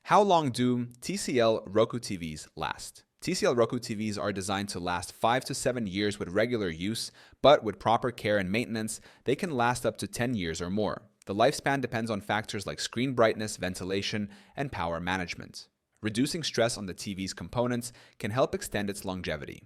How long do TCL Roku TVs last? TCL Roku TVs are designed to last 5 to 7 years with regular use, but with proper care and maintenance, they can last up to 10 years or more. The lifespan depends on factors like screen brightness, ventilation, and power management. Reducing stress on the TV's components can help extend its longevity.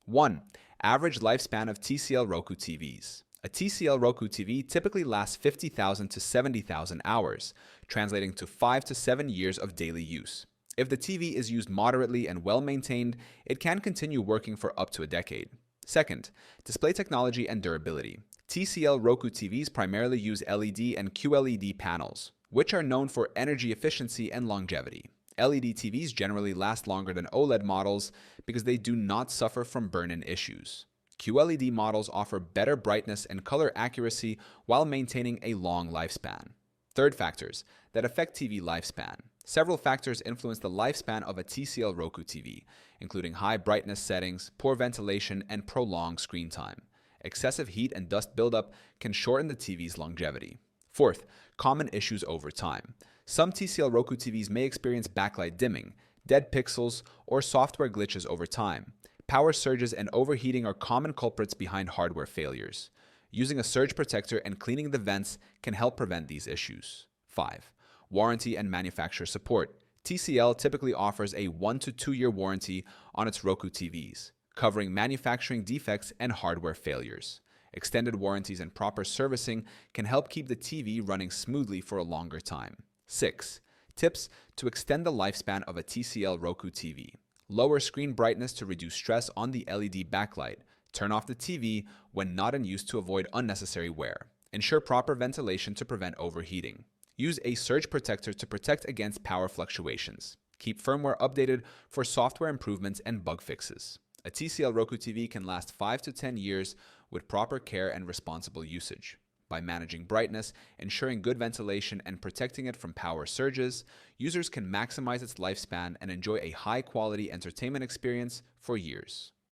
1. Average lifespan of TCL Roku TVs. A TCL Roku TV typically lasts 50,000 to 70,000 hours, translating to 5 to 7 years of daily use. If the TV is used moderately and well maintained, it can continue working for up to a decade. Second, display technology and durability. TCL Roku TVs primarily use LED and QLED panels, which are known for energy efficiency and longevity. LED TVs generally last longer than OLED models because they do not suffer from burn-in issues. QLED models offer better brightness and color accuracy while maintaining a long lifespan. Third, factors that affect TV lifespan. Several factors influence the lifespan of a TCL Roku TV, including high brightness settings, poor ventilation, and prolonged screen time. Excessive heat and dust buildup can shorten the TV's longevity. Fourth, common issues over time. Some TCL Roku TVs may experience backlight dimming, dead pixels, or software glitches over time. Power surges and overheating are common culprits behind hardware failures. Using a surge protector and cleaning the vents can help prevent these issues. 5. Warranty and manufacturer support. TCL typically offers a 1 to 2 year warranty on its Roku TVs, covering manufacturing defects and hardware failures. Extended warranties and proper servicing can help keep the TV running smoothly for a longer time. 6. Tips to extend the lifespan of a TCL Roku TV. Lower screen brightness to reduce stress on the LED backlight. Turn off the TV when not in use to avoid unnecessary wear. Ensure proper ventilation to prevent overheating. Use a surge protector to protect against power fluctuations. Keep firmware updated for software improvements and bug fixes. A TCL Roku TV can last 5 to 10 years with proper care and responsible usage. By managing brightness, ensuring good ventilation, and protecting it from power surges, users can maximize its lifespan and enjoy a high-quality entertainment experience for years.